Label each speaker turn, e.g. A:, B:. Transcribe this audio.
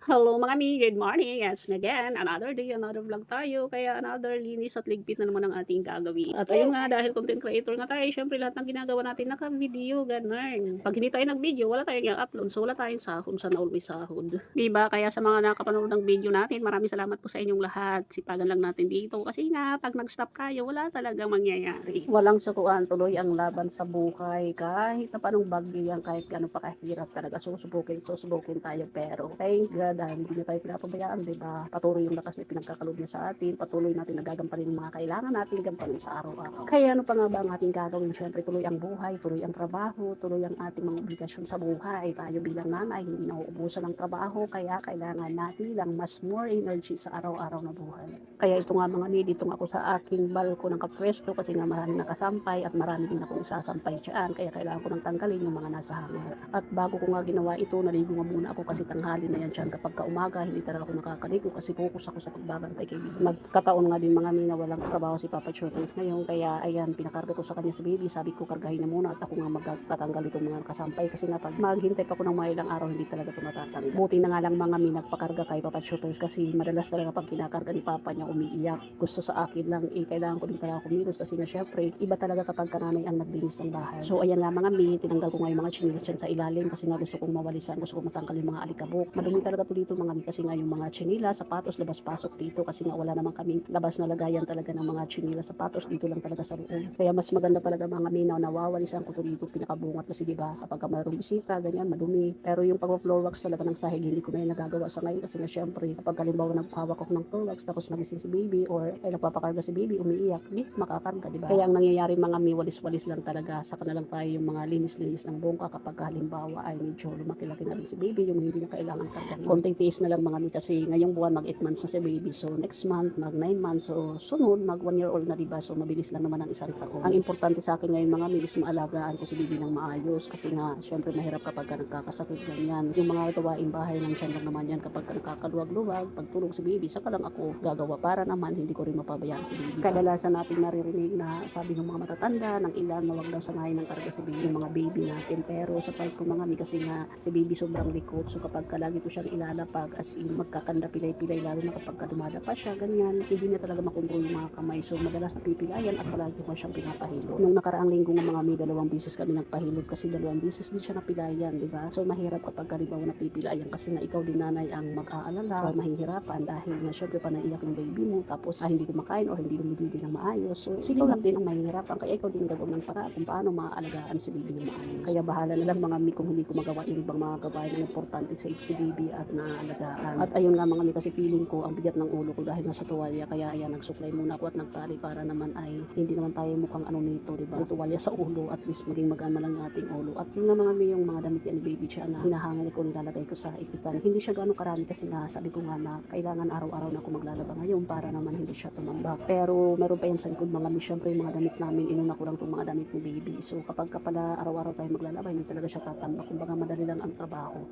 A: Hello mga mi, good morning. It's me again. Another day, another vlog tayo. Kaya another linis at ligpit na naman ang ating gagawin. At ayun nga, dahil content creator nga tayo, syempre lahat ng ginagawa natin naka-video, ganun. Pag hindi tayo nag-video, wala tayong i-upload. So wala tayong sahod, sana always sahod. Diba? Kaya sa mga nakapanood ng video natin, maraming salamat po sa inyong lahat. Sipagan lang natin dito. Kasi nga, pag nag-stop tayo, wala talagang mangyayari. Walang sukuan, tuloy ang laban sa buhay. Kahit na panong bagyo yan, kahit gano'n pa kahirap talaga, susubukin tayo. Pero, thank God, dahil hindi na tayo pinapabayaan, di ba? Patuloy yung lakas na pinagkakalob niya sa atin, patuloy natin nagagampanin yung mga kailangan natin gampanin sa araw-araw. Kaya ano pa nga ba ang ating gagawin? Siyempre, tuloy ang buhay, tuloy ang trabaho, tuloy ang ating mga obligasyon sa buhay. Tayo bilang nanay, hindi nauubusan ng trabaho, kaya kailangan natin lang mas more energy sa araw-araw na buhay. Kaya ito nga mga ni, dito nga ako sa aking balko ng kapwesto kasi nga maraming nakasampay at marami din akong isasampay dyan. Kaya kailangan ko nang tanggalin yung mga nasa hangar. At bago ko nga ginawa ito, naligo nga muna ako kasi tanghali na yan dyan. Kapag umaga, hindi talaga ako nakakaligo kasi focus ako sa pagbabantay kay baby. Magkataon nga din mga mina, walang trabaho si Papa Chotens ngayon. Kaya ayan, pinakarga ko sa kanya si baby. Sabi ko, kargahin na muna at ako nga magtatanggal itong mga nakasampay. Kasi nga pag maghintay pa ko ng mga ilang araw, hindi talaga ito matatanggal. Buti na nga lang mga mina, nagpakarga kay Papa Chotens kasi madalas talaga pag kinakarga ni Papa niya, umiiyak. Gusto sa akin lang, kailangan ko din talaga kumilos kasi nga syempre, iba talaga kapag kananay ang naglinis ng bahay. So ayan nga mga mina, tinanggal ko nga yung mga chinelas dyan sa ilalim kasi nga gusto kong mawalisan, gusto kong matanggal yung mga alikabok. Madumi talaga dito mga kasi nga yung mga chinila, sapatos, labas-pasok dito kasi nga wala naman kaming labas na lagayan talaga ng mga chinila, sapatos dito lang talaga sa loob. Kaya mas maganda talaga mga minaw na nawawalisan ko to dito pinakabungat kasi diba kapag mayroong bisita ganyan madumi. Pero yung pag-floor wax talaga ng sahig hindi ko na yung nagagawa sa ngayon kasi nga syempre kapag halimbawa naghawak ako ng floor wax tapos magising si baby or ay nagpapakarga si baby umiiyak, di makakarga diba? Kaya ang nangyayari mga walis-walis lang talaga sa kanilang tayo yung mga linis-linis ng bongka kapag halimbawa ay medyo lumaki-laki na rin si baby yung hindi na kailangan kargahin. Konting tiis na lang mga mi kasi ngayong buwan mag 8 months na si baby, so next month mag 9 months, so sunod mag 1 year old na diba, so mabilis lang naman ang isang taon. Ang importante sa akin ngayon mga mi is maalagaan ko si baby ng maayos kasi nga syempre mahirap kapag ka nagkakasakit ganyan. Yung mga gawaing bahay ng tiyan lang naman yan kapag ka nakakaluwag-luwag, pagtulog si baby saka lang ako gagawa para naman hindi ko rin mapabayaan si baby. Kadalasan natin naririnig na sabi ng mga matatanda ng ilan na wag daw sangayin ng karga si baby yung mga baby natin, pero sa part ko mga mi kasi nga si baby sobrang likot, so kapag lagi ko siyang ilalapag as in magkakanda pilay-pilay lalo na kapag dumadapa siya ganyan, hindi niya talaga makontrol yung mga kamay, so madalas napipilayan at palagi ko siyang pinapahilot. Nung nakaraang linggo ng mga may 2 beses kami nagpahilot kasi 2 beses din siya napilayan, di ba? So mahirap kapag halimbawa napipilayan kasi nga ikaw din nanay ang mag-aalala or mahihirapan dahil nga syempre panaiyak yung baby mo tapos hindi kumakain or hindi lumididi ng maayos, so ikaw lang din ang mahihirapan kaya ikaw din gagawin ng paraan kung paano maaalagaan si baby ng maayos. Kaya bahala na lang mga mi kung hindi ko magawa yung ibang mga gawain na importante sa si baby at naalagaan. At ayun nga mga mi kasi feeling ko ang bigat ng ulo ko dahil nasa tuwalya, kaya ayan nagsuklay muna ako at nagtali para naman ay hindi naman tayo mukhang ano nito, diba? May tuwalya sa ulo, at least maging magana lang yung ating ulo. At yun nga mga mi yung mga damit yan ni baby siya na hinahangin ko, nilalagay ko sa ipitan. Hindi siya gano'ng karami kasi nga sabi ko nga na kailangan araw-araw na ako maglalaba ngayon para naman hindi siya tumambak. Pero meron pa yan sa likod mga mi, syempre yung mga damit namin inuna ko lang itong mga damit ni baby. So kapag pala araw-araw tayo maglalaba hindi talaga siya tatambak, kumbaga madali lang ang trabaho.